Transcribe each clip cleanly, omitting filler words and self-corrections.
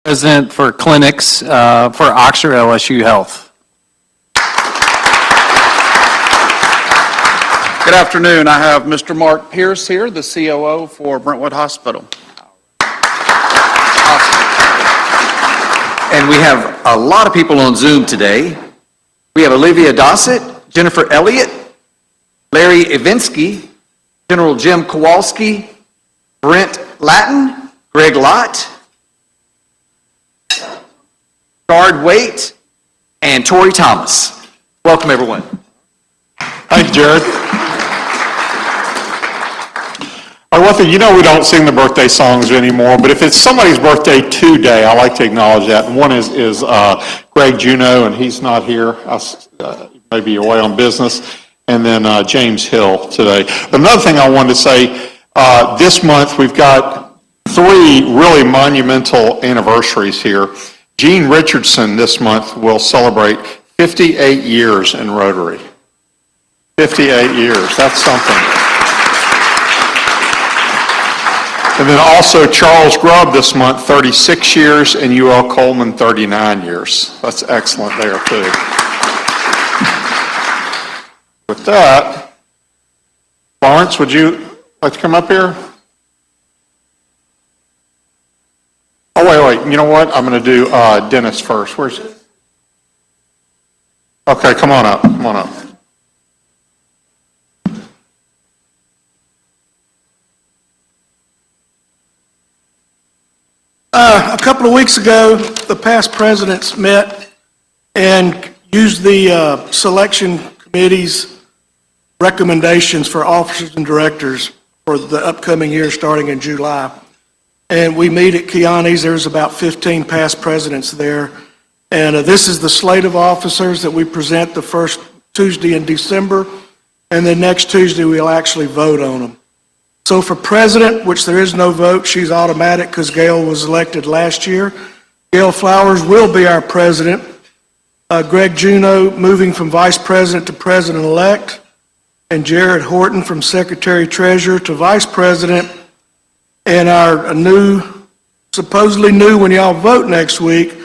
President for Clinics for Oxford LSU Health. Good afternoon. I have Mr. Mark Pierce here, the COO for Brentwood Hospital. And we have a lot of people on Zoom today. We have Olivia Dossett, Jennifer Elliott, Larry Ivinsky, General Jim Kowalski, Brent Latin, Greg Lott, Guard Waite, and Tori Thomas. Welcome, everyone. Thank you, Jared. All right, one thing, you know we don't sing the birthday songs anymore, but if it's somebody's birthday today, I like to acknowledge that. And one is Greg Juneau, and he's not here. Maybe away on business. And then James Hill today. Another thing I wanted to say, this month we've got 3 really monumental anniversaries here. Gene Richardson this month will celebrate 58 years in Rotary. 58 years, that's something. And then also Charles Grubb this month, 36 years, and UL Coleman, 39 years. That's excellent there too. With that, Lawrence, would you like to come up here? Oh, wait, you know what? I'm going to do Dennis first. Where's? Okay, come on up, A couple of weeks ago, the past presidents met and used the selection committee's recommendations for officers and directors for the upcoming year starting in July. And we meet at Kiani's. There's about 15 past presidents there. And this is the slate of officers that we present the first Tuesday in December. And then next Tuesday, we'll actually vote on them. So for president, which there is no vote, she's automatic because Gail was elected last year. Gail Flowers will be our president. Greg Juneau moving from vice president to president-elect. And Jared Horton from secretary-treasurer to vice president. And our new, supposedly new when y'all vote next week,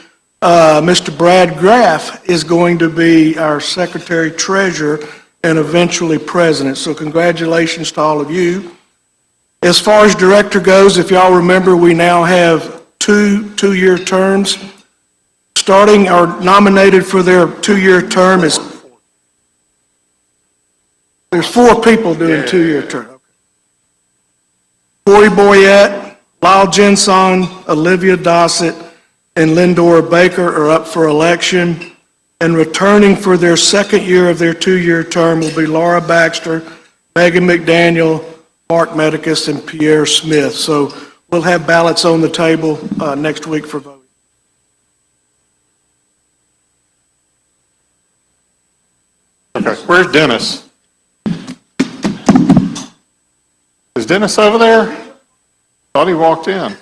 Mr. Brad Graff is going to be our secretary-treasurer and eventually president. So congratulations to all of you. As far as director goes, if y'all remember, we now have two-year terms. Starting or nominated for their 2-year term is, there's 4 people doing 2-year terms. Corey Boyette, Lyle Jenson, Olivia Dossett, and Lindora Baker are up for election. And returning for their 2nd year of their 2-year term will be Laura Baxter, Megan McDaniel, Mark Medicus, and Pierre Smith. So we'll have ballots on the table next week for voting. Okay, where's Dennis? Is Dennis over there? Thought he walked in.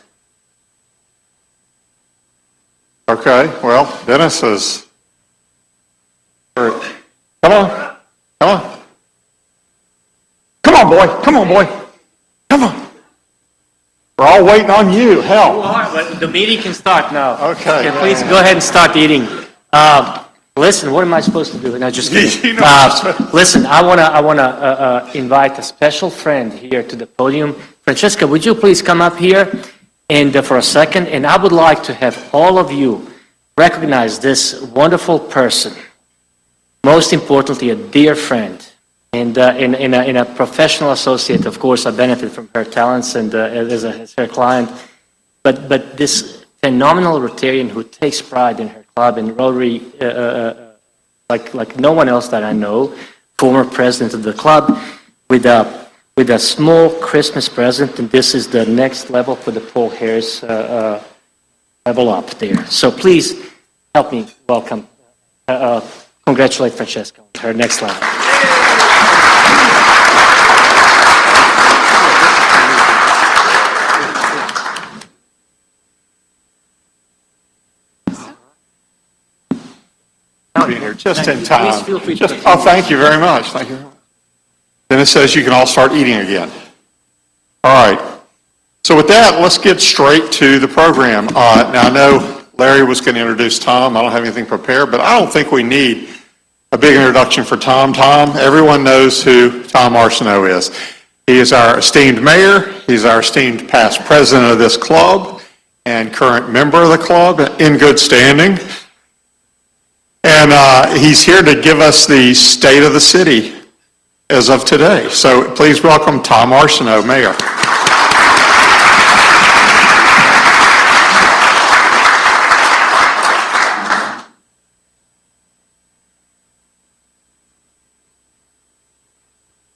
Okay, well, Dennis is. Come on. Come on, boy. Come on. We're all waiting on you. Hell. The meeting can start now. Okay. Yeah, please go ahead and start eating. Listen, what am I supposed to do? No, just kidding. Listen, I want to invite a special friend here to the podium. Francesca, would you please come up here and for a second? And I would like to have all of you recognize this wonderful person. Most importantly, a dear friend. And in a professional associate, of course, I benefit from her talents and as her client. But this phenomenal Rotarian who takes pride in her club and Rotary, like no one else that I know, former president of the club, with a small Christmas present, and this is the next level for the Paul Harris level up there. So please help me welcome, congratulate Francesca on her next level. Be here just in time. Please feel free to thank you very much. Then it says you can all start eating again. All right. So with that, let's get straight to the program. Now, I know Larry was going to introduce Tom. I don't have anything prepared, but I don't think we need a big introduction for Tom. Tom, everyone knows who Tom Arceneaux is. He is our esteemed mayor. He's our esteemed past president of this club and current member of the club in good standing. And he's here to give us the state of the city as of today. So please welcome Tom Arceneaux, Mayor.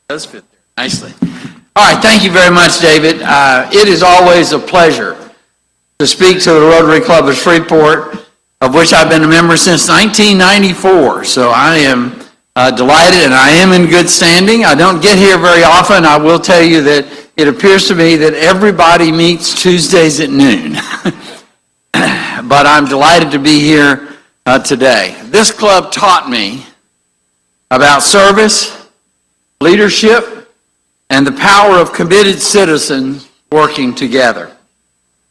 Does fit there nicely. All right, thank you very much, David. It is always a pleasure to speak to the Rotary Club of Shreveport, of which I've been a member since 1994. So I am delighted, and I am in good standing. I don't get here very often. I will tell you that it appears to me that everybody meets Tuesdays at noon. But I'm delighted to be here today. This club taught me about service, leadership, and the power of committed citizens working together.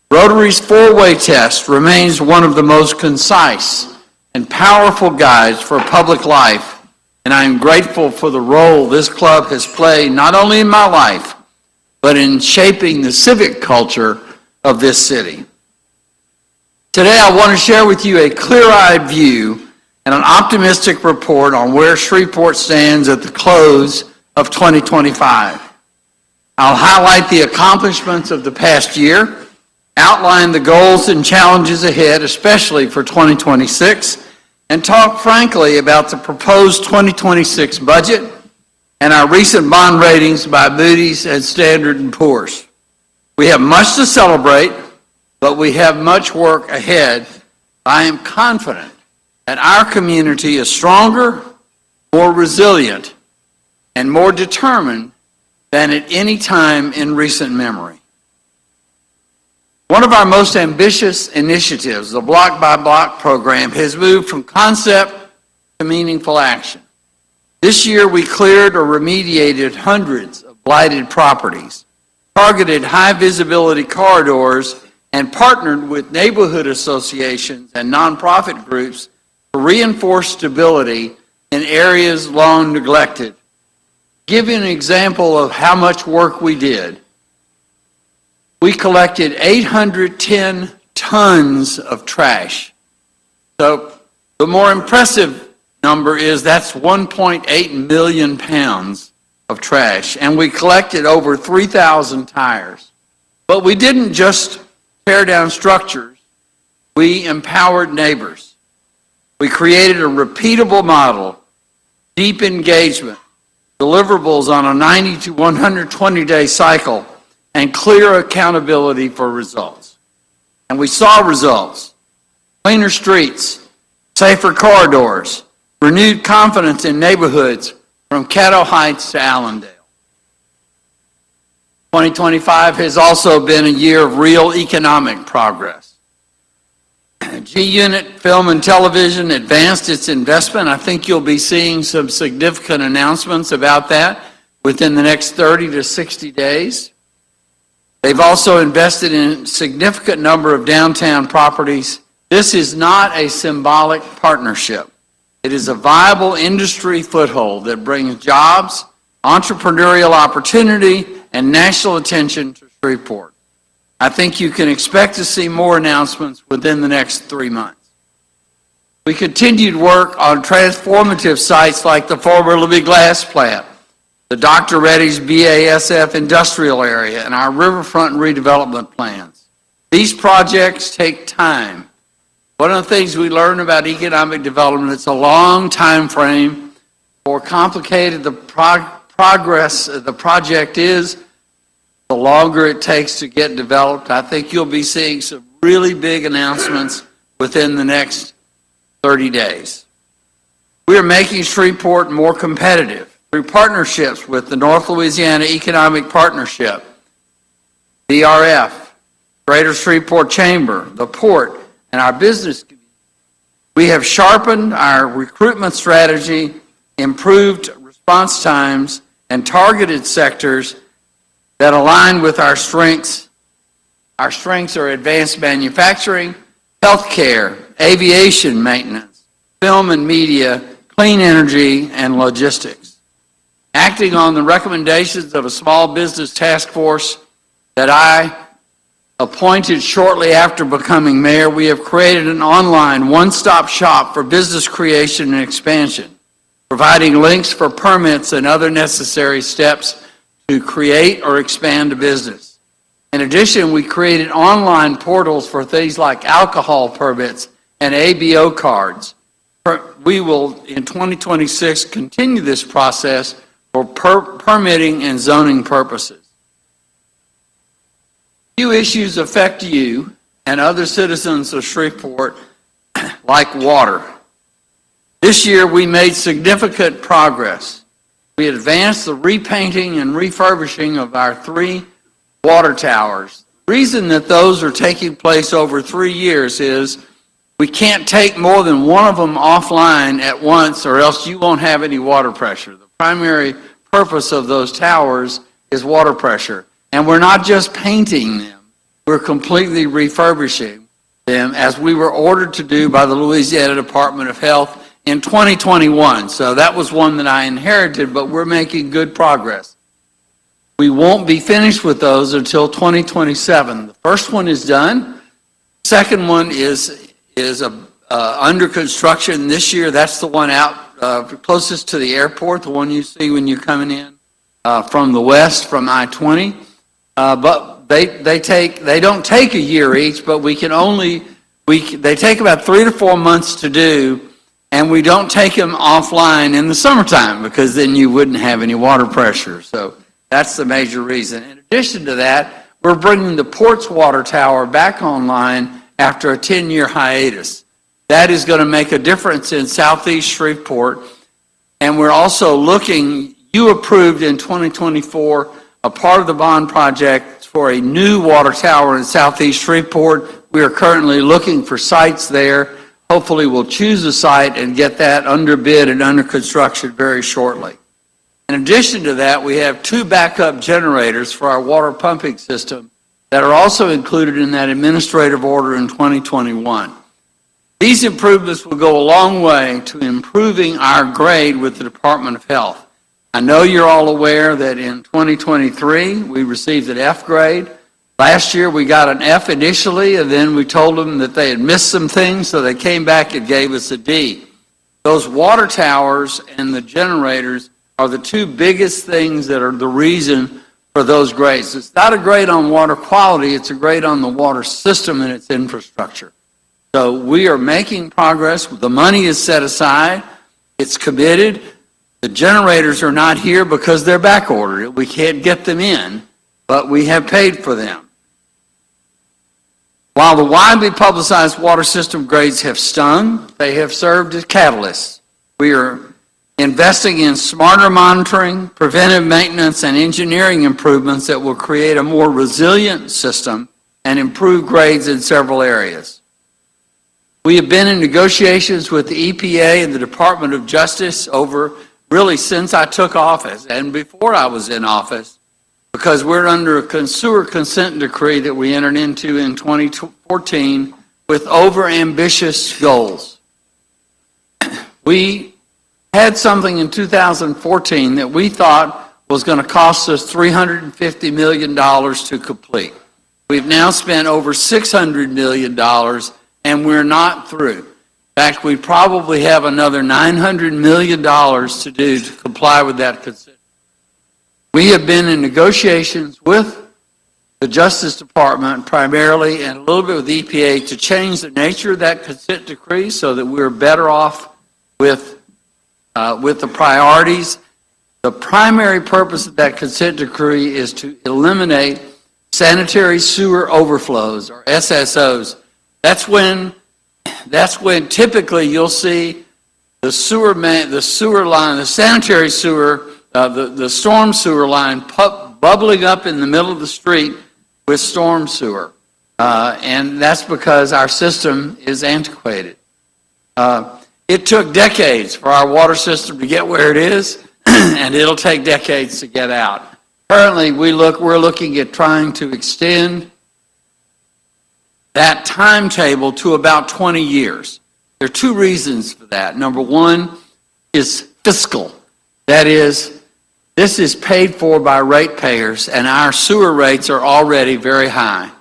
Rotary's four-way test remains one of the most concise and powerful guides for public life, and I am grateful for the role this club has played not only in my life, but in shaping the civic culture of this city. Today I want to share with you a clear-eyed view and an optimistic report on where Shreveport stands at the close of 2025. I'll highlight the accomplishments of the past year, outline the goals and challenges ahead, especially for 2026, and talk frankly about the proposed 2026 budget and our recent bond ratings by Moody's and Standard & Poor's. We have much to celebrate, but we have much work ahead. I am confident that our community is stronger, more resilient, and more determined than at any time in recent memory. One of our most ambitious initiatives, the Block by Block program, has moved from concept to meaningful action. This year we cleared or remediated hundreds of blighted properties, targeted high visibility corridors, and partnered with neighborhood associations and nonprofit groups to reinforce stability in areas long neglected. Give you an example of how much work we did. We collected 810 tons of trash. So the more impressive number is that's 1.8 million pounds of trash. And we collected over 3,000 tires. But we didn't just tear down structures. We empowered neighbors. We created a repeatable model, deep engagement, deliverables on a 90 to 120-day cycle, and clear accountability for results. And we saw results. Cleaner streets, safer corridors, renewed confidence in neighborhoods from Caddo Heights to Allendale. 2025 has also been a year of real economic progress. G-Unit Film and Television advanced its investment. I think you'll be seeing some significant announcements about that within the next 30 to 60 days. They've also invested in a significant number of downtown properties. This is not a symbolic partnership. It is a viable industry foothold that brings jobs, entrepreneurial opportunity, and national attention to Shreveport. I think you can expect to see more announcements within the next 3 months. We continued work on transformative sites like the former Libby Glass plant, the Dr. Reddy's BASF industrial area, and our riverfront redevelopment plans. These projects take time. One of the things we learn about economic development, it's a long time frame. The more complicated the progress the project is, the longer it takes to get developed. I think you'll be seeing some really big announcements within the next 30 days. We are making Shreveport more competitive through partnerships with the North Louisiana Economic Partnership, DRF, Greater Shreveport Chamber, the Port, and our business community. We have sharpened our recruitment strategy, improved response times, and targeted sectors that align with our strengths Our strengths are advanced manufacturing, healthcare, aviation maintenance, film and media, clean energy, and logistics. Acting on the recommendations of a small business task force that I appointed shortly after becoming mayor, we have created an online one-stop shop for business creation and expansion, providing links for permits and other necessary steps to create or expand a business. In addition, we created online portals for things like alcohol permits and ABO cards. We will, in 2026, continue this process for permitting and zoning purposes. Few issues affect you and other citizens of Shreveport like water. This year, we made significant progress. We advanced the repainting and refurbishing of our 3 water towers. The reason that those are taking place over 3 years is we can't take more than one of them offline at once, or else you won't have any water pressure. The primary purpose of those towers is water pressure. And we're not just painting them, we're completely refurbishing them, as we were ordered to do by the Louisiana Department of Health in 2021. So that was one that I inherited, but we're making good progress. We won't be finished with those until 2027. The first one is done. Second one is under construction this year. That's the one out closest to the airport, the one you see when you're coming in from the west, from I-20. But they don't take a year each, but they take about 3 to 4 months to do, and we don't take them offline in the summertime because then you wouldn't have any water pressure. So that's the major reason. In addition to that, we're bringing the Ports Water Tower back online after a 10-year hiatus. That is going to make a difference in southeast Shreveport. And we're also looking, you approved in 2024 a part of the bond project for a new water tower in southeast Shreveport. We are currently looking for sites there. Hopefully we'll choose a site and get that under bid and under construction very shortly. In addition to that, we have 2 backup generators for our water pumping system that are also included in that administrative order in 2021. These improvements will go a long way to improving our grade with the Department of Health. I know you're all aware that in 2023, we received an F grade. Last year, we got an F initially, and then we told them that they had missed some things, so they came back and gave us a D. Those water towers and the generators are the 2 biggest things that are the reason for those grades. It's not a grade on water quality, it's a grade on the water system and its infrastructure. So we are making progress. The money is set aside. It's committed. The generators are not here because they're back ordered. We can't get them in, but we have paid for them. While the widely publicized water system grades have stung, they have served as catalysts. We are investing in smarter monitoring, preventive maintenance, and engineering improvements that will create a more resilient system and improve grades in several areas. We have been in negotiations with the EPA and the Department of Justice over really since I took office and before I was in office, because we're under a sewer consent decree that we entered into in 2014 with over-ambitious goals. We had something in 2014 that we thought was going to cost us $350 million to complete. We've now spent over $600 million, and we're not through. In fact, we probably have another $900 million to do to comply with that consent. We have been in negotiations with the Justice Department primarily and a little bit with the EPA to change the nature of that consent decree so that we're better off with the priorities. The primary purpose of that consent decree is to eliminate sanitary sewer overflows, or SSOs. That's when typically you'll see the sewer line, the sanitary sewer, the storm sewer line bubbling up in the middle of the street with storm sewer. And that's because our system is antiquated. It took decades for our water system to get where it is, and it'll take decades to get out. Currently, we're looking at trying to extend that timetable to about 20 years. There are two reasons for that. Number one is fiscal. That is, this is paid for by ratepayers, and our sewer rates are already very high.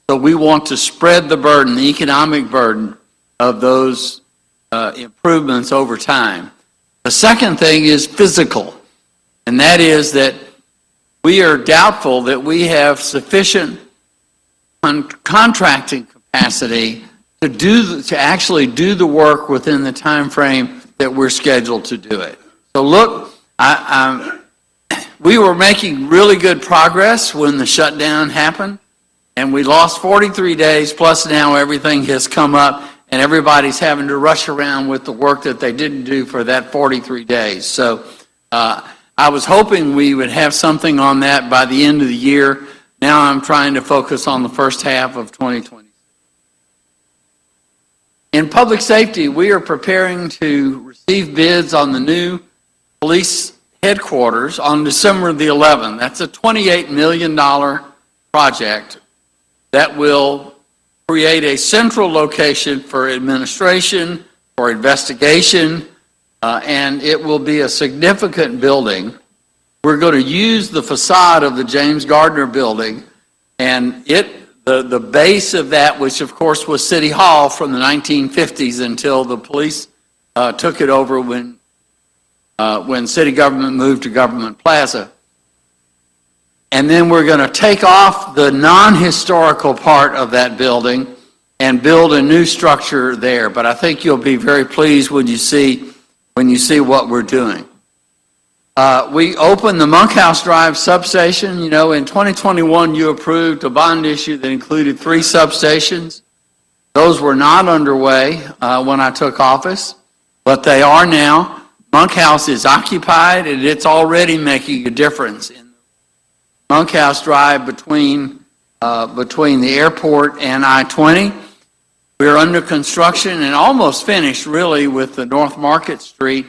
So we want to spread the burden, the economic burden of those improvements over time. The second thing is physical, and that is that we are doubtful that we have sufficient contracting capacity to actually do the work within the time frame that we're scheduled to do it. So look, we were making really good progress when the shutdown happened, and we lost 43 days, plus now everything has come up, and everybody's having to rush around with the work that they didn't do for that 43 days. So I was hoping we would have something on that by the end of the year. Now I'm trying to focus on the first half of 2020. In public safety, we are preparing to receive bids on the new police headquarters on December the 11th. That's a $28 million project that will create a central location for administration, for investigation, and it will be a significant building. We're going to use the facade of the James Gardner building, and the base of that, which of course was City Hall from the 1950s until the police took it over when city government moved to Government Plaza. And then we're going to take off the non-historical part of that building and build a new structure there. But I think you'll be very pleased when you see what we're doing. We opened the Monkhouse Drive substation. You know, in 2021, you approved a bond issue that included 3 substations. Those were not underway when I took office, but they are now. Monkhouse is occupied, and it's already making a difference in Monkhouse Drive between the airport and I-20. We're under construction and almost finished, really, with the North Market Street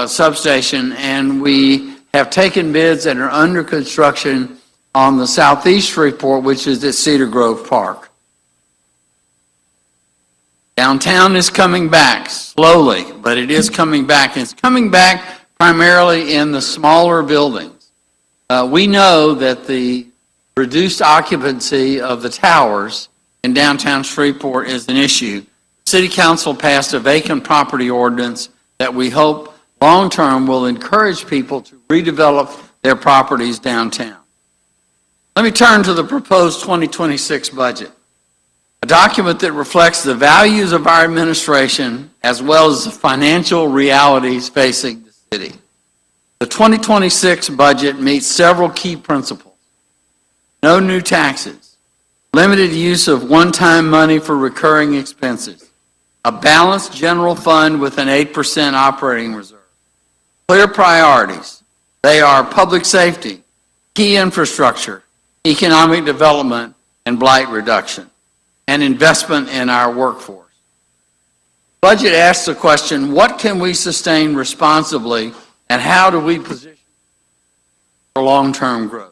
substation, and we have taken bids and are under construction on the Southeast Shreveport, which is at Cedar Grove Park. Downtown is coming back slowly, but it is coming back. It's coming back primarily in the smaller buildings. We know that the reduced occupancy of the towers in downtown Shreveport is an issue. City Council passed a vacant property ordinance that we hope long-term will encourage people to redevelop their properties downtown. Let me turn to the proposed 2026 budget, a document that reflects the values of our administration as well as the financial realities facing the city. The 2026 budget meets several key principles. No new taxes, limited use of one-time money for recurring expenses, a balanced general fund with an 8% operating reserve, clear priorities. They are public safety, key infrastructure, economic development, and blight reduction, and investment in our workforce. Budget asks the question, what can we sustain responsibly, and how do we position for long-term growth?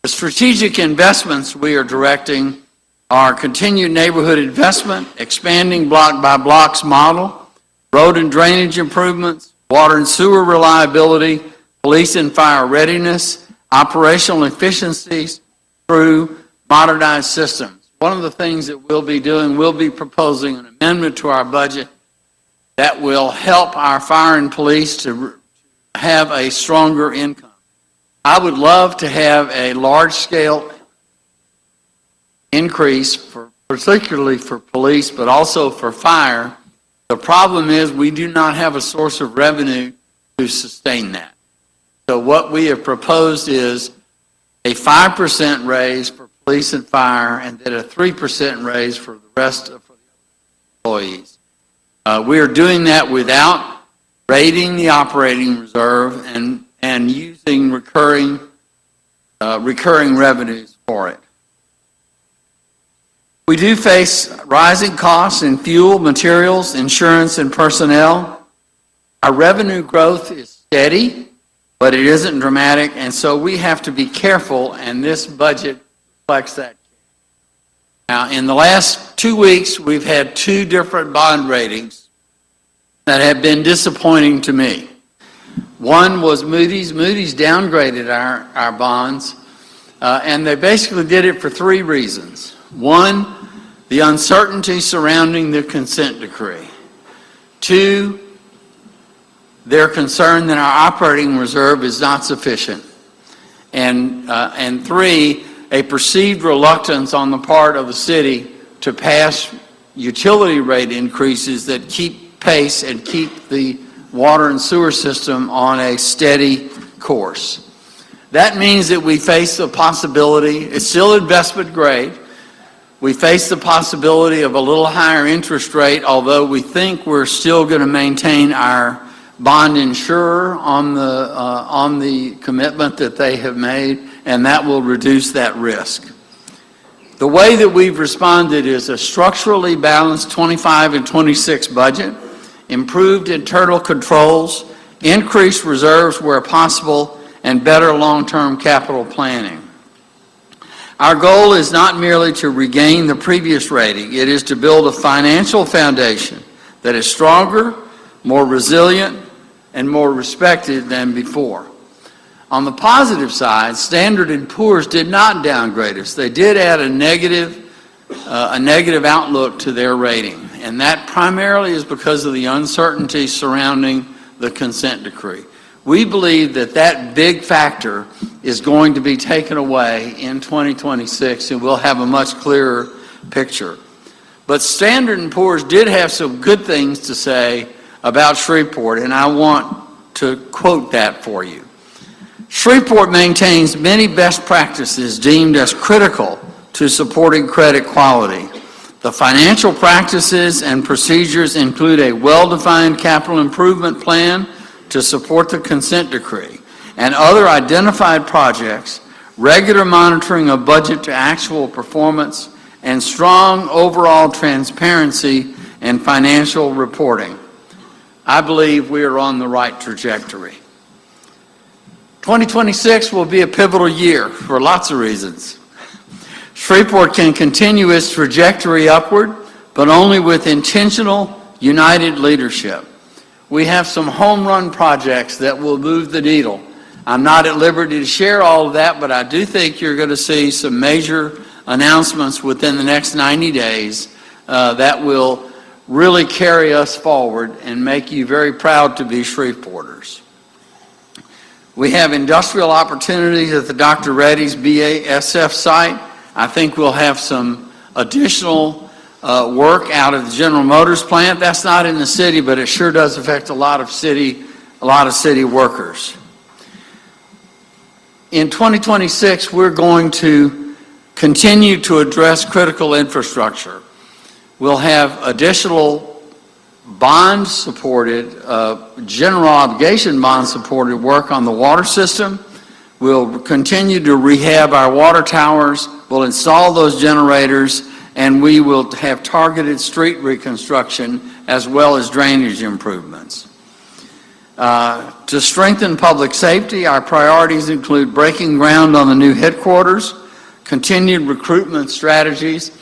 The strategic investments we are directing are continued neighborhood investment, expanding block-by-blocks model, road and drainage improvements, water and sewer reliability, police and fire readiness, operational efficiencies through modernized systems. One of the things that we'll be doing, we'll be proposing an amendment to our budget that will help our fire and police to have a stronger income. I would love to have a large-scale increase, particularly for police, but also for fire. The problem is we do not have a source of revenue to sustain that. So what we have proposed is a 5% raise for police and fire, and then a 3% raise for the rest of the employees. We are doing that without raiding the operating reserve and using recurring revenues for it. We do face rising costs in fuel, materials, insurance, and personnel. Our revenue growth is steady, but it isn't dramatic, and so we have to be careful, and this budget reflects that. Now, in the last 2 weeks, we've had 2 different bond ratings that have been disappointing to me. One was Moody's. Moody's downgraded our bonds, and they basically did it for 3 reasons. One, the uncertainty surrounding the consent decree. 2, they're concerned that our operating reserve is not sufficient. And 3, a perceived reluctance on the part of the city to pass utility rate increases that keep pace and keep the water and sewer system on a steady course. That means that we face the possibility, it's still investment grade, we face the possibility of a little higher interest rate, although we think we're still going to maintain our bond insurer on the commitment that they have made, and that will reduce that risk. The way that we've responded is a structurally balanced 25 and 26 budget, improved internal controls, increased reserves where possible, and better long-term capital planning. Our goal is not merely to regain the previous rating, it is to build a financial foundation that is stronger, more resilient, and more respected than before. On the positive side, Standard & Poor's did not downgrade us. They did add a negative outlook to their rating, and that primarily is because of the uncertainty surrounding the consent decree. We believe that that big factor is going to be taken away in 2026, and we'll have a much clearer picture. But Standard & Poor's did have some good things to say about Shreveport, and I want to quote that for you. Shreveport maintains many best practices deemed as critical to supporting credit quality. The financial practices and procedures include a well-defined capital improvement plan to support the consent decree and other identified projects, regular monitoring of budget to actual performance, and strong overall transparency and financial reporting. I believe we are on the right trajectory. 2026 will be a pivotal year for lots of reasons. Shreveport can continue its trajectory upward, but only with intentional, united leadership. We have some home run projects that will move the needle. I'm not at liberty to share all of that, but I do think you're going to see some major announcements within the next 90 days that will really carry us forward and make you very proud to be Shreveporters. We have industrial opportunities at the Dr. Reddy's BASF site. I think we'll have some additional work out of the General Motors plant. That's not in the city, but it sure does affect a lot of city workers. In 2026, we're going to continue to address critical infrastructure. We'll have additional bond-supported, general obligation bond-supported work on the water system. We'll continue to rehab our water towers. We'll install those generators, and we will have targeted street reconstruction as well as drainage improvements. To strengthen public safety, our priorities include breaking ground on the new headquarters, continued recruitment strategies.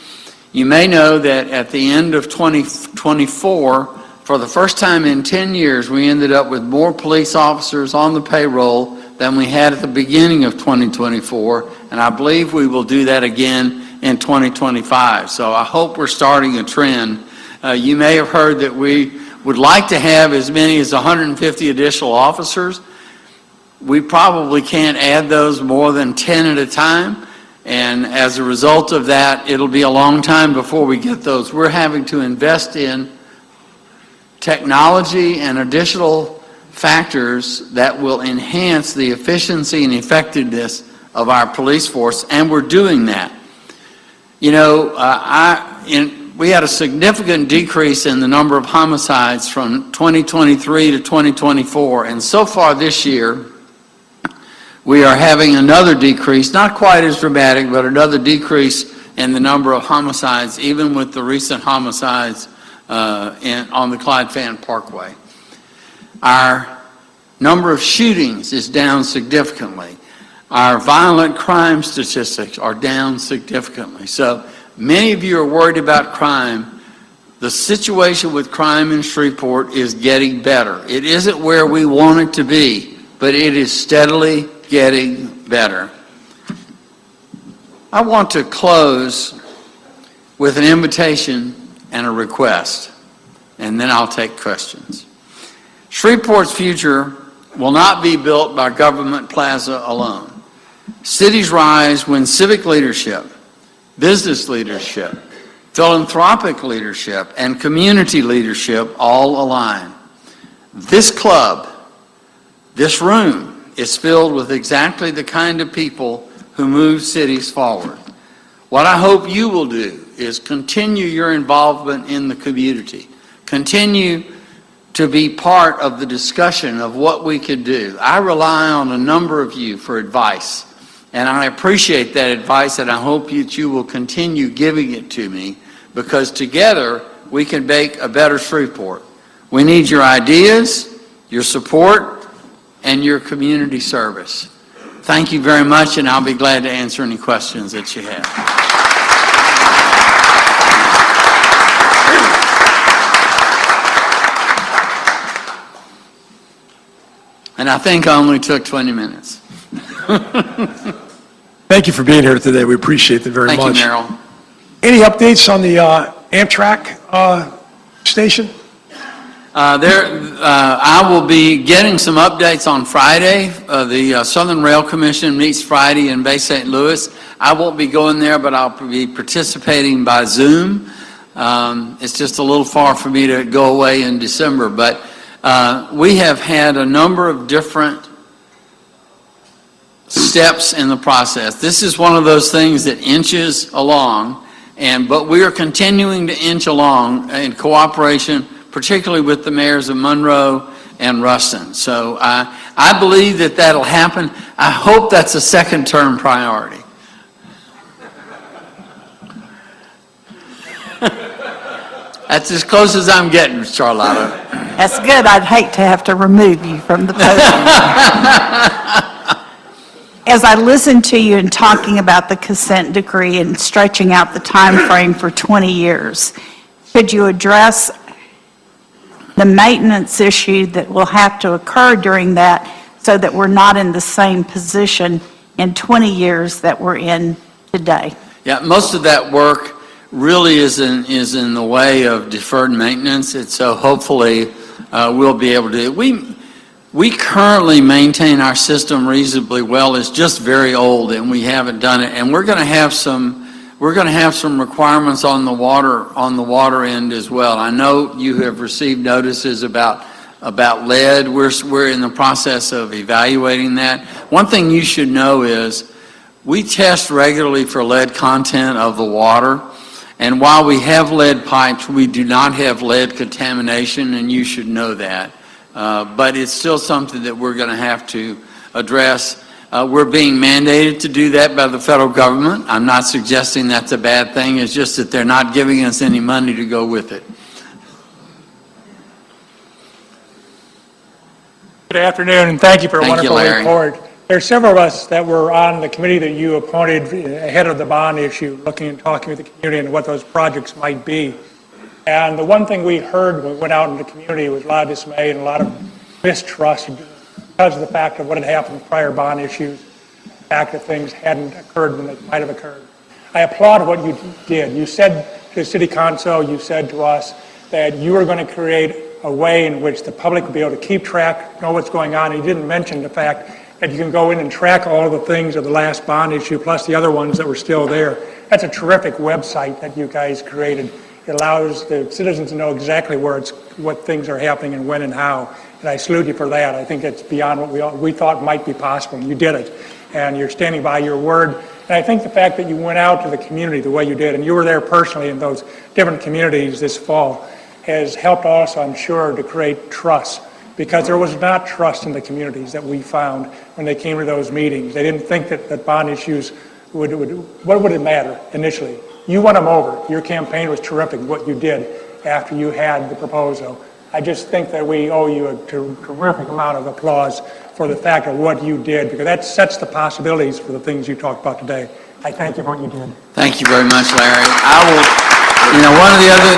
You may know that at the end of 2024, for the first time in 10 years, we ended up with more police officers on the payroll than we had at the beginning of 2024, and I believe we will do that again in 2025. So I hope we're starting a trend. You may have heard that we would like to have as many as 150 additional officers. We probably can't add those more than 10 at a time. And as a result of that, it'll be a long time before we get those. We're having to invest in technology and additional factors that will enhance the efficiency and effectiveness of our police force, and we're doing that. You know, we had a significant decrease in the number of homicides from 2023 to 2024, and so far this year, we are having another decrease, not quite as dramatic, but another decrease in the number of homicides, even with the recent homicides on the Clyde Fan Parkway. Our number of shootings is down significantly. Our violent crime statistics are down significantly. So Many of you are worried about crime. The situation with crime in Shreveport is getting better. It isn't where we want it to be, but it is steadily getting better. I want to close with an invitation and a request, and then I'll take questions. Shreveport's future will not be built by Government Plaza alone. Cities rise when civic leadership, business leadership, philanthropic leadership, and community leadership all align. This club, this room, is filled with exactly the kind of people who move cities forward. What I hope you will do is continue your involvement in the community. Continue to be part of the discussion of what we could do. I rely on a number of you for advice, and I appreciate that advice, and I hope that you will continue giving it to me, because together we can make a better Shreveport. We need your ideas, your support, and your community service. Thank you very much, and I'll be glad to answer any questions that you have. And I think I only took 20 minutes. Thank you for being here today. We appreciate it very much. Thank you, Merrill. Any updates on the Amtrak station? I will be getting some updates on Friday. The Southern Rail Commission meets Friday in Bay St. Louis. I won't be going there, but I'll be participating by Zoom. It's just a little far for me to go away in December, but we have had a number of different steps in the process. This is one of those things that inches along, but we are continuing to inch along in cooperation, particularly with the mayors of Monroe and Ruston. So I believe that that'll happen. I hope that's a second-term priority. That's as close as I'm getting, Charlotta. That's good. I'd hate to have to remove you from the podium. As I listened to you in talking about the consent decree and stretching out the time frame for 20 years, could you address the maintenance issue that will have to occur during that so that we're not in the same position in 20 years that we're in today? Yeah, most of that work really is in the way of deferred maintenance, and so hopefully we'll be able to. We currently maintain our system reasonably well. It's just very old, and we haven't done it. And we're going to have some requirements on the water end as well. I know you have received notices about lead. We're in the process of evaluating that. One thing you should know is we test regularly for lead content of the water. And while we have lead pipes, we do not have lead contamination, and you should know that. But it's still something that we're going to have to address. We're being mandated to do that by the federal government. I'm not suggesting that's a bad thing. It's just that they're not giving us any money to go with it. Good afternoon, and thank you for a Thank you, wonderful Larry. report. There are several of us that were on the committee that you appointed ahead of the bond issue, looking and talking with the community and what those projects might be. And the one thing we heard when we went out in the community was a lot of dismay and a lot of mistrust because of the fact of what had happened with prior bond issues, the fact that things hadn't occurred when they might have occurred. I applaud what you did. You said to the city council, you said to us that you were going to create a way in which the public would be able to keep track, know what's going on. And you didn't mention the fact that you can go in and track all the things of the last bond issue plus the other ones that were still there. That's a terrific website that you guys created. It allows the citizens to know exactly what things are happening and when and how. And I salute you for that. I think it's beyond what we thought might be possible, and you did it. And you're standing by your word. And I think the fact that you went out to the community the way you did, and you were there personally in those different communities this fall, has helped us, I'm sure, to create trust. Because there was not trust in the communities that we found when they came to those meetings. They didn't think that bond issues what would it matter initially? You won them over. Your campaign was terrific, what you did after you had the proposal. I just think that we owe you a terrific amount of applause for the fact of what you did, because that sets the possibilities for the things you talked about today. I thank you for what you did. Thank you very much, Larry. I will, one of the other,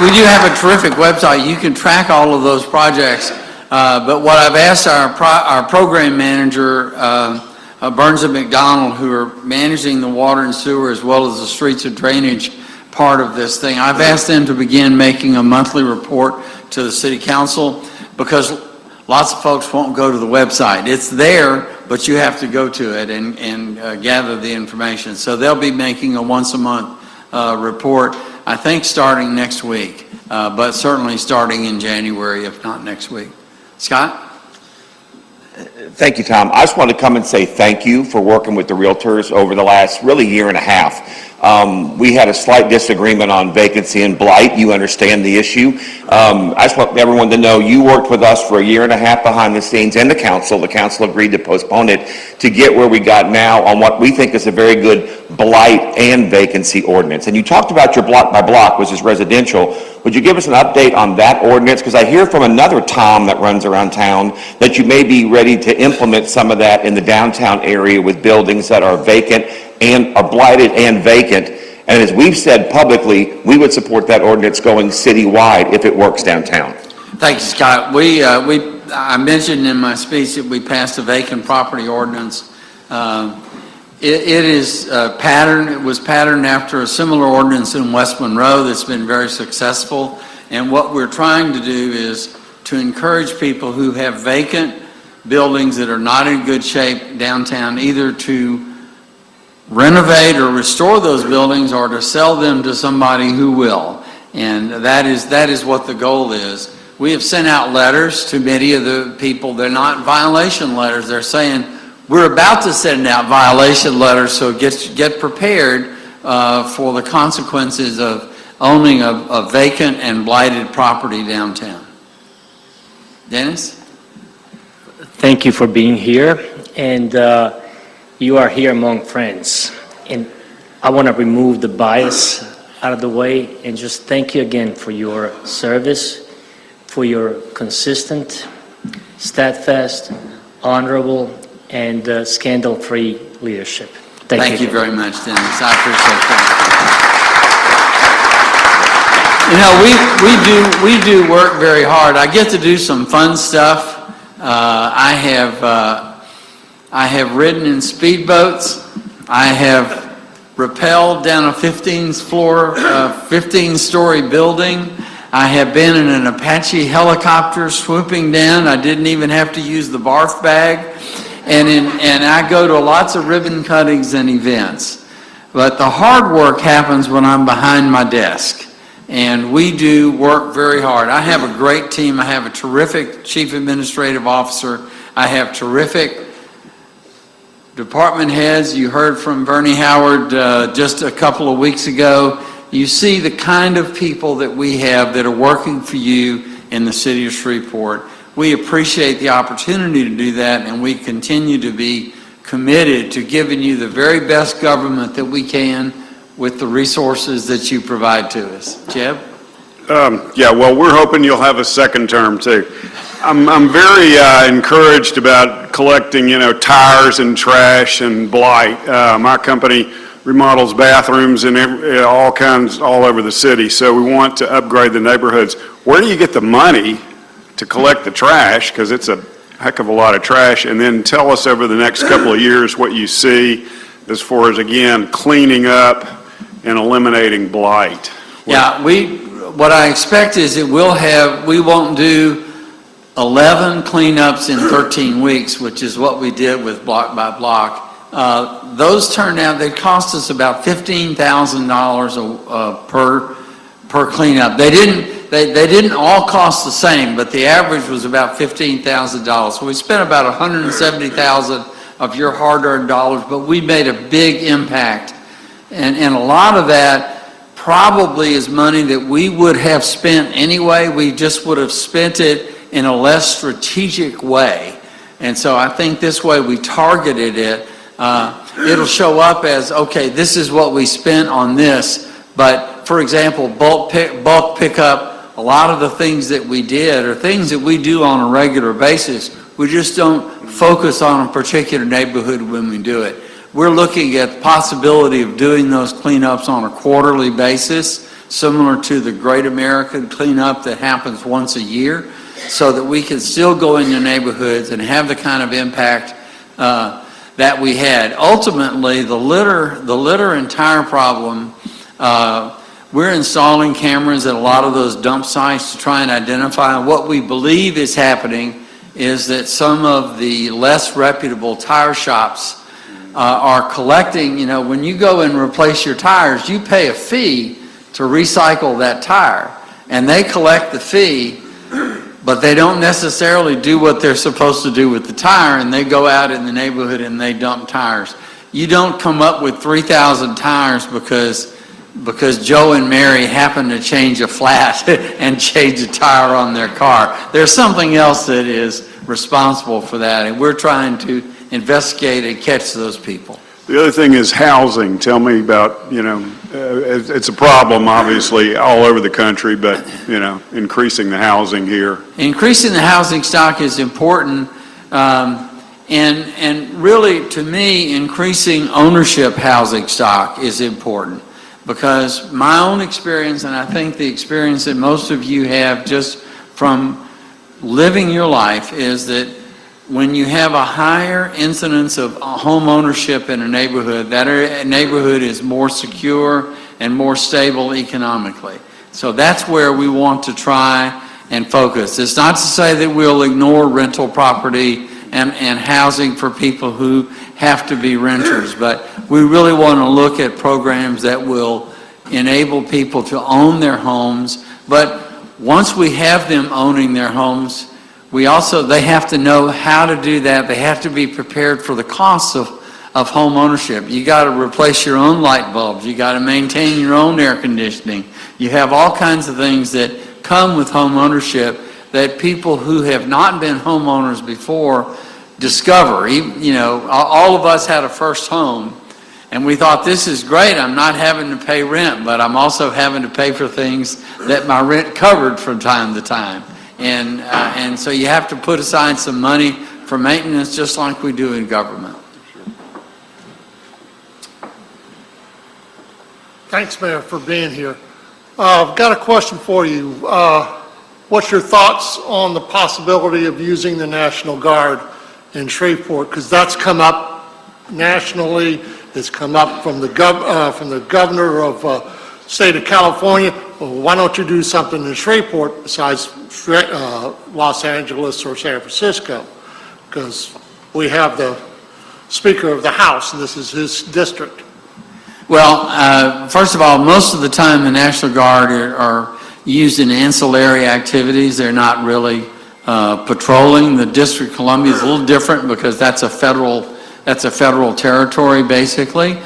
we do have a terrific website. You can track all of those projects. But what I've asked our program manager, Burns and McDonald, who are managing the water and sewer as well as the streets and drainage part of this thing, I've asked them to begin making a monthly report to the city council, because lots of folks won't go to the website. It's there, but you have to go to it and gather the information. So they'll be making a once a month report, I think starting next week, but certainly starting in January, if not next week. Scott? Thank you, Tom. I just wanted to come and say thank you for working with the realtors over the last really year and a half. We had a slight disagreement on vacancy and blight. You understand the issue. I just want everyone to know you worked with us for a year and a half behind the scenes and the council. The council agreed to postpone it to get where we got now on what we think is a very good blight and vacancy ordinance. And you talked about your block by block, which is residential. Would you give us an update on that ordinance? Because I hear from another Tom that runs around town that you may be ready to implement some of that in the downtown area with buildings that are vacant and are blighted and vacant. And as we've said publicly, we would support that ordinance going citywide if it works downtown. Thank you, Scott. I mentioned in my speech that we passed a vacant property ordinance. It is patterned. It was patterned after a similar ordinance in West Monroe that's been very successful. And what we're trying to do is to encourage people who have vacant buildings that are not in good shape downtown, either to renovate or restore those buildings or to sell them to somebody who will. And that is what the goal is. We have sent out letters to many of the people. They're not violation letters. They're saying, we're about to send out violation letters, so get prepared for the consequences of owning a vacant and blighted property downtown. Dennis? Thank you for being here, and you are here among friends. And I want to remove the bias out of the way and just thank you again for your service, for your consistent, steadfast, honorable, and scandal-free leadership. Thank you very much, Dennis. I appreciate that. We do work very hard. I get to do some fun stuff. I have ridden in speedboats. I have rappelled down a 15-story building. I have been in an Apache helicopter swooping down. I didn't even have to use the barf bag. And I go to lots of ribbon cuttings and events. But the hard work happens when I'm behind my desk. And we do work very hard. I have a great team. I have a terrific chief administrative officer. I have terrific department heads. You heard from Bernie Howard just a couple of weeks ago. You see the kind of people that we have that are working for you in the city of Shreveport. We appreciate the opportunity to do that, and we continue to be committed to giving you the very best government that we can with the resources that you provide to us. Jeb? Yeah, well, we're hoping you'll have a second term too. I'm very encouraged about collecting, tires and trash and blight. My company remodels bathrooms and all over the city, so we want to upgrade the neighborhoods. Where do you get the money to collect the trash? Because it's a heck of a lot of trash. And then tell us over the next couple of years what you see as far as, again, cleaning up and eliminating blight. Yeah, what I expect is we won't do 11 cleanups in 13 weeks, which is what we did with block by block. Those turned out, they cost us about $15,000 per cleanup. They didn't all cost the same, but the average was about $15,000. So we spent about $170,000 of your hard-earned dollars, but we made a big impact. And a lot of that probably is money that we would have spent anyway. We just would have spent it in a less strategic way. And so I think this way we targeted it. It'll show up as, okay, this is what we spent on this. But for example, bulk pickup, a lot of the things that we did are things that we do on a regular basis. We just don't focus on a particular neighborhood when we do it. we're looking at the possibility of doing those cleanups on a quarterly basis, similar to the Great American Cleanup that happens once a year, so that we can still go into neighborhoods and have the kind of impact that we had. Ultimately, the litter and tire problem, we're installing cameras at a lot of those dump sites to try and identify. What we believe is happening is that some of the less reputable tire shops are collecting, when you go and replace your tires, you pay a fee to recycle that tire. And they collect the fee, but they don't necessarily do what they're supposed to do with the tire, and they go out in the neighborhood and they dump tires. You don't come up with 3,000 tires because Joe and Mary happen to change a flat and change a tire on their car. There's something else that is responsible for that, and we're trying to investigate and catch those people. The other thing is housing. Tell me about, it's a problem, obviously, all over the country, but, increasing the housing here. Increasing the housing stock is important, and really, to me, increasing ownership housing stock is important. Because my own experience, and I think the experience that most of you have just from living your life, is that when you have a higher incidence of home ownership in a neighborhood, that neighborhood is more secure and more stable economically. So that's where we want to try and focus. It's not to say that we'll ignore rental property and housing for people who have to be renters, but we really want to look at programs that will enable people to own their homes. But once we have them owning their homes, they have to know how to do that. They have to be prepared for the costs of home ownership. You got to replace your own light bulbs. You got to maintain your own air conditioning. You have all kinds of things that come with home ownership that people who have not been homeowners before discover. All of us had a first home, and we thought, this is great. I'm not having to pay rent, but I'm also having to pay for things that my rent covered from time to time. And so you have to put aside some money for maintenance, just like we do in government. Thanks, Mayor, for being here. I've got a question for you. What's your thoughts on the possibility of using the National Guard in Shreveport? Because that's come up nationally. It's come up from the governor of state of California. Well, why don't you do something in Shreveport besides Los Angeles or San Francisco? Because we have the Speaker of the House, and this is his district. Well, first of all, most of the time the National Guard are used in ancillary activities. They're not really patrolling. The District of Columbia is a little different because that's a federal territory, basically.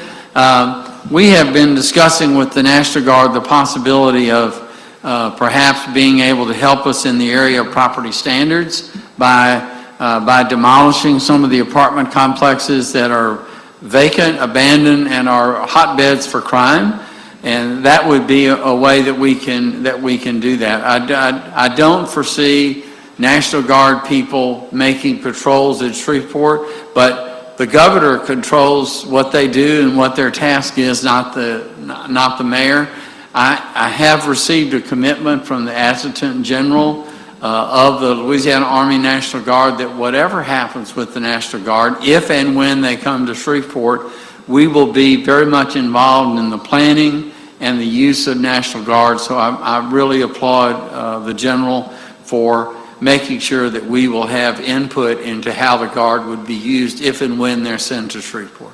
We have been discussing with the National Guard the possibility of perhaps being able to help us in the area of property standards by demolishing some of the apartment complexes that are vacant, abandoned, and are hotbeds for crime. And that would be a way that we can do that. I don't foresee National Guard people making patrols at Shreveport, but the governor controls what they do and what their task is, not the mayor. I have received a commitment from the Adjutant General of the Louisiana Army National Guard that whatever happens with the National Guard, if and when they come to Shreveport, we will be very much involved in the planning and the use of National Guard. So I really applaud the General for making sure that we will have input into how the Guard would be used if and when they're sent to Shreveport.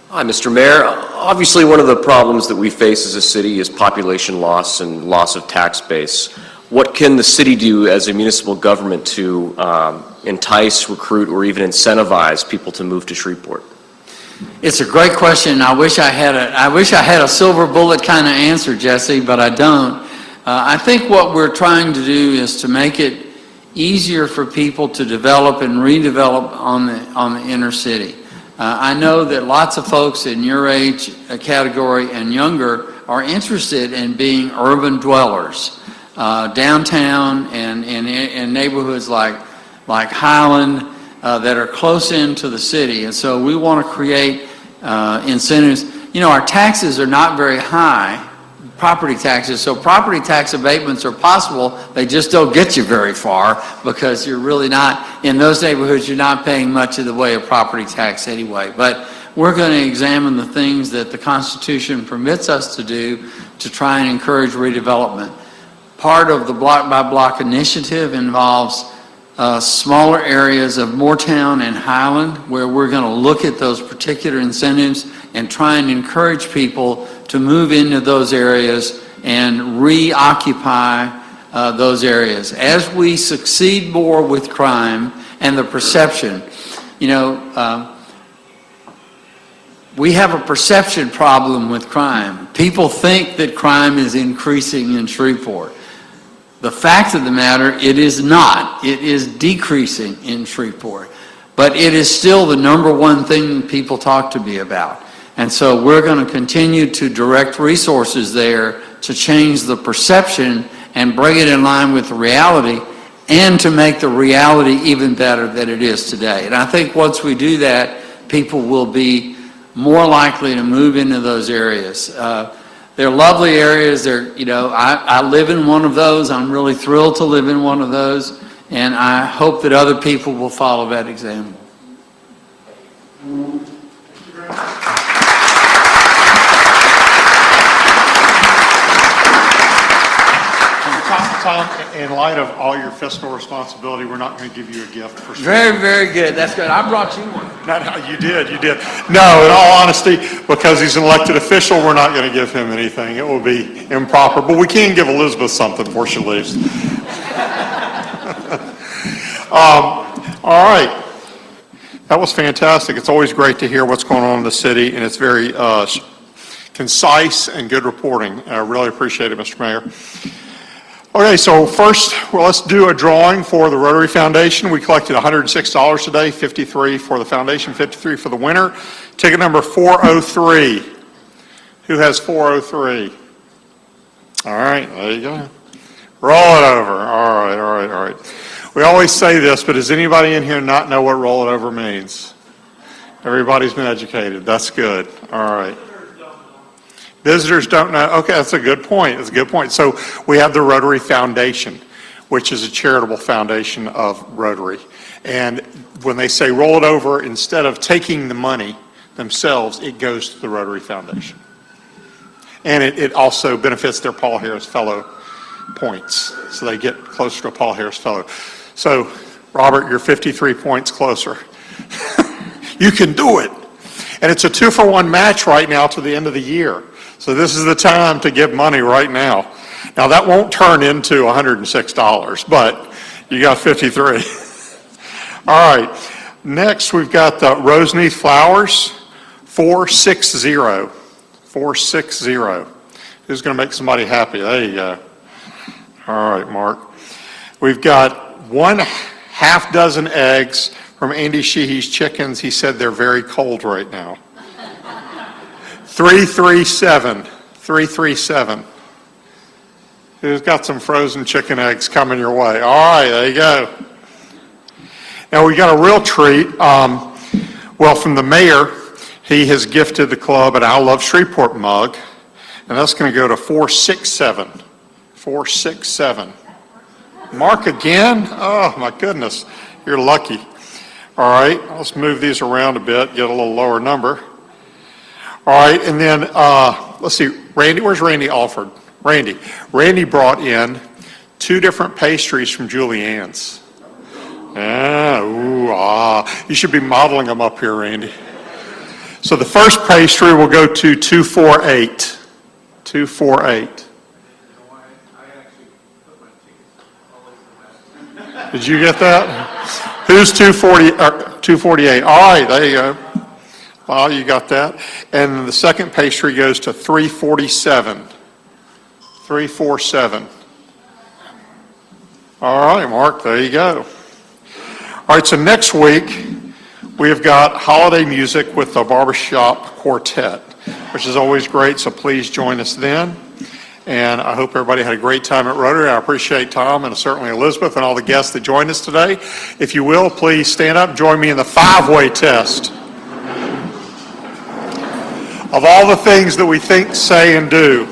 Hi, Mr. Mayor. Obviously, one of the problems that we face as a city is population loss and loss of tax base. What can the city do as a municipal government to entice, recruit, or even incentivize people to move to Shreveport? It's a great question. I wish I had a silver bullet kind of answer, Jesse, but I don't. I think what we're trying to do is to make it easier for people to develop and redevelop on the inner city. I know that lots of folks in your age category and younger are interested in being urban dwellers. Downtown and in neighborhoods like Highland that are close into the city. And so we want to create incentives. You know, our taxes are not very high, property taxes, so property tax abatements are possible. They just don't get you very far because you're really not, in those neighborhoods, you're not paying much of the way of property tax anyway. But we're going to examine the things that the Constitution permits us to do to try and encourage redevelopment. Part of the block-by-block initiative involves smaller areas of Moortown and Highland, where we're going to look at those particular incentives and try and encourage people to move into those areas and reoccupy those areas. As we succeed more with crime and the perception, you know, we have a perception problem with crime. People think that crime is increasing in Shreveport. The fact of the matter, it is not. It is decreasing in Shreveport. But it is still the number one thing people talk to me about. And so we're going to continue to direct resources there to change the perception and bring it in line with the reality, and to make the reality even better than it is today. And I think once we do that, people will be more likely to move into those areas. They're lovely areas. They're, you know, I live in one of those. I'm really thrilled to live in one of those, and I hope that other people will follow that example. Tom, in light of all your fiscal responsibility, we're not going to give you a gift for sure. Very, very good. That's good. I brought you one. No, you did. No, in all honesty, because he's an elected official, we're not going to give him anything. It will be improper, but we can give Elizabeth something before she leaves. All right. That was fantastic. It's always great to hear what's going on in the city, and it's very concise and good reporting. I really appreciate it, Mr. Mayor. Okay, so first, well, let's do a drawing for the Rotary Foundation. We collected $106 today, $53 for the foundation, $53 for the winner. Ticket number 403. Who has 403? All right, there you go. Roll it over. All right. We always say this, but does anybody in here not know what roll it over means? Everybody's been educated. That's good. All right. Visitors don't know. Okay, that's a good point. So we have the Rotary Foundation, which is a charitable foundation of Rotary. And when they say roll it over, instead of taking the money themselves, it goes to the Rotary Foundation. And it also benefits their Paul Harris Fellow points. So they get closer to a Paul Harris Fellow. So, Robert, you're 53 points closer. You can do it. And it's a 2-for-1 match right now to the end of the year. So this is the time to give money right now. Now that won't turn into $106, but you got 53. All right. Next we've got the Roseneath Flowers, 460. 460. Who's going to make somebody happy? There you go. All right, Mark. We've got 1/2 dozen eggs from Andy Sheehy's Chickens. He said they're very cold right now. 337. Who's got some frozen chicken eggs coming your way? All right, there you go. Now we got a real treat. Well, from the mayor, he has gifted the club an I Love Shreveport mug, and that's going to go to 467. 467. Mark again? Oh my goodness, you're lucky. All right, let's move these around a bit, get a little lower number. All right, and then, let's see, Randy, where's Randy Alford? Randy brought in 2 different pastries from Julianne's. You should be modeling them up here, Randy. So the first pastry will go to 248. 248. Did you get that? Who's 248? All right, there you go. Well, you got that. And the second pastry goes to 347. 347. All right, Mark, there you go. All right, so next week, we've got holiday music with the Barbershop Quartet, which is always great, so please join us then. And I hope everybody had a great time at Rotary. I appreciate Tom and certainly Elizabeth and all the guests that joined us today. If you will, please stand up and join me in the five-way test. Of all the things that we think, say, and do,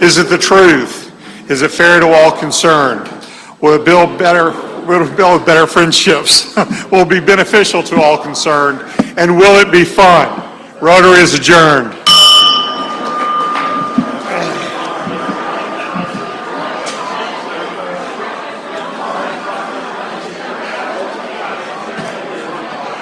is it the truth? Is it fair to all concerned? Will it build better friendships? Will it be beneficial to all concerned? And will it be fun? Rotary is adjourned.